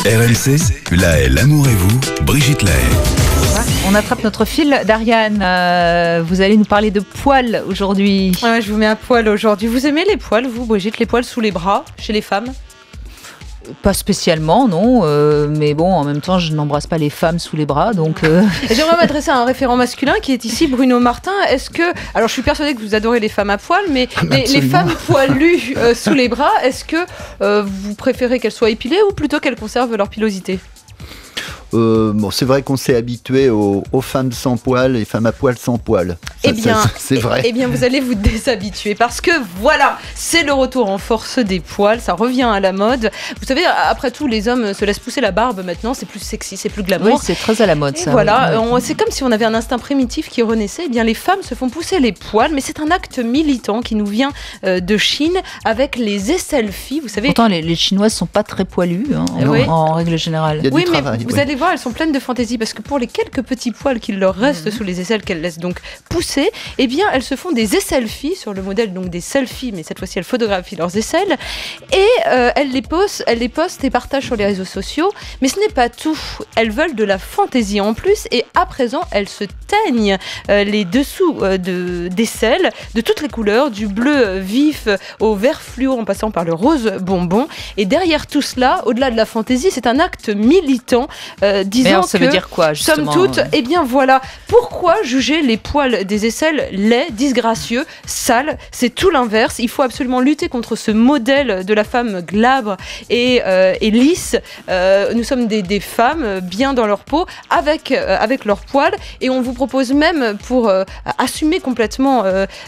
RMC, La l'amour et vous, Brigitte Lahaye. On attrape notre fil d'Ariane. Vous allez nous parler de poils aujourd'hui. Ouais, je vous mets un poil aujourd'hui. Vous aimez les poils, vous, Brigitte, les poils sous les bras, chez les femmes? Pas spécialement, non. Mais bon, en même temps, je n'embrasse pas les femmes sous les bras, donc... J'aimerais m'adresser à un référent masculin qui est ici, Bruno Martin. Est-ce que... Alors, je suis persuadée que vous adorez les femmes à poil, mais les femmes poilues sous les bras, est-ce que vous préférez qu'elles soient épilées ou plutôt qu'elles conservent leur pilosité? Bon, c'est vrai qu'on s'est habitué aux femmes sans poils et femmes à poil sans poils. C'est vrai. Eh bien, vous allez vous déshabituer parce que voilà, c'est le retour en force des poils. Ça revient à la mode. Vous savez, après tout, les hommes se laissent pousser la barbe maintenant. C'est plus sexy, c'est plus glamour. Oui, c'est très à la mode, ça. Voilà, oui. c'est comme si on avait un instinct primitif qui renaissait. Eh bien, les femmes se font pousser les poils, mais c'est un acte militant qui nous vient de Chine avec les aisselles-filles. Vous savez. Pourtant, les Chinoises sont pas très poilues, hein, oui. en règle générale. Il y a du travail, vous allez voir, elles sont pleines de fantaisie parce que pour les quelques petits poils qu'il leur reste sous les aisselles qu'elles laissent donc pousser, eh bien elles se font des aisselles-filles sur le modèle donc des selfies, mais cette fois-ci elles photographient leurs aisselles et elles les postent et partagent sur les réseaux sociaux. Mais ce n'est pas tout, elles veulent de la fantaisie en plus et à présent elles se teignent les dessous d'aisselles de toutes les couleurs, du bleu vif au vert fluo en passant par le rose bonbon. Et derrière tout cela, au-delà de la fantaisie, c'est un acte militant disant alors, ça veut dire quoi, somme justement, toute, eh bien voilà, pourquoi juger les poils des aisselles laids, disgracieux, sales? C'est tout l'inverse. Il faut absolument lutter contre ce modèle de la femme glabre et lisse. Nous sommes des femmes bien dans leur peau, avec leurs poils, et on vous propose même, pour assumer complètement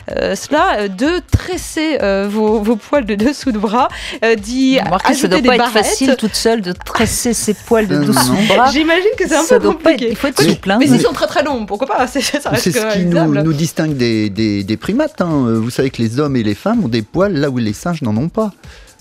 cela, de tresser vos poils de dessous de bras, d'y Remarquez, ça ajouter doit des pas être barrettes. facile toute seule de tresser ses poils de dessous de bras. J'imagine que c'est un Ça peu doit pas être- compliqué. il faut être souple, hein. Mais s'ils sont très très longs, pourquoi pas? Ça C'est reste ce qui réalisable. nous distingue des primates. Hein. Vous savez que les hommes et les femmes ont des poils là où les singes n'en ont pas.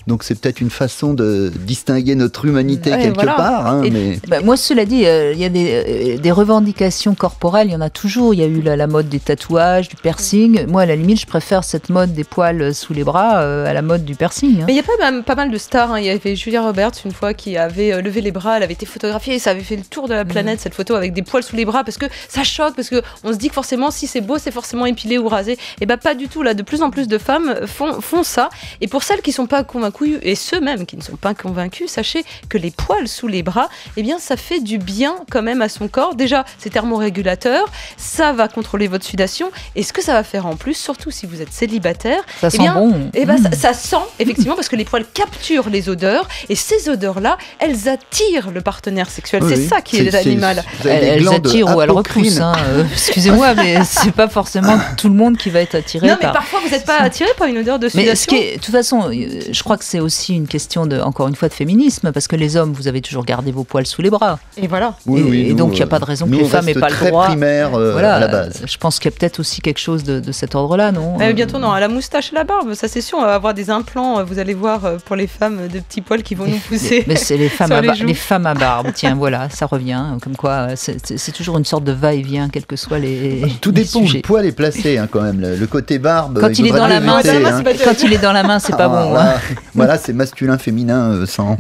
Donc c'est peut-être une façon de distinguer notre humanité quelque voilà. part. Hein, Et, mais... moi, cela dit, il y a des revendications corporelles, il y en a toujours. Il y a eu la mode des tatouages, du piercing. Moi, à la limite, je préfère cette mode des poils sous les bras à la mode du piercing. Hein. Mais il y a pas mal de stars. Hein. Il y avait Julia Roberts une fois qui avait levé les bras, elle avait été photographiée et ça avait fait le tour de la planète, cette photo avec des poils sous les bras, parce que ça choque, parce qu'on se dit que forcément, si c'est beau, c'est forcément épilé ou rasé. Et bien pas du tout. Là, de plus en plus de femmes font ça. Et pour celles qui ne sont pas convaincues, et ceux même qui ne sont pas convaincus, sachez que les poils sous les bras, eh bien, ça fait du bien quand même à son corps. Déjà, c'est thermorégulateur, ça va contrôler votre sudation. Et ce que ça va faire en plus, surtout si vous êtes célibataire, Ça eh sent bien, bon. eh ben, ça sent, effectivement, parce que les poils capturent les odeurs. Et ces odeurs-là, elles attirent le partenaire sexuel. Oui, c'est oui. ça qui est animal. Vous avez des Elles glandes attirent ou elles apocrines. repoussent. Hein. Excusez-moi, mais c'est pas forcément tout le monde qui va être attiré Non, mais par... parfois, vous n'êtes pas attiré par une odeur de Mais sudation. de toute façon, je crois que c'est aussi une question encore une fois, de féminisme, parce que les hommes, vous avez toujours gardé vos poils sous les bras. Et voilà. Et donc, il n'y a pas de raison que les femmes n'aient pas le droit. Très primaire Voilà, à la base. je pense qu'il y a peut-être aussi quelque chose de cet ordre-là, non? Bientôt, non, à la moustache et la barbe, ça c'est sûr, on va avoir des implants, vous allez voir, pour les femmes, de petits poils qui vont nous pousser. Mais c'est les femmes, sur les joues. les femmes à barbe, tiens, voilà, ça revient. Comme quoi, c'est toujours une sorte de va-et-vient, quels que soient les Tout les dépend où sujets. le poil est placé, hein, quand même. Le côté barbe. Quand il est dans la main, quand il est dans la main, c'est pas bon. Hein. Voilà, c'est masculin, féminin, sans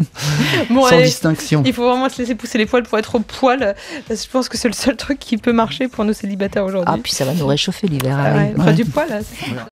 Bon, sans allez, distinction. il faut vraiment se laisser pousser les poils pour être au poil. Je pense que c'est le seul truc qui peut marcher pour nos célibataires aujourd'hui. Ah, puis ça va nous réchauffer l'hiver. Ah ouais, allez. enfin, du poil, là, c'est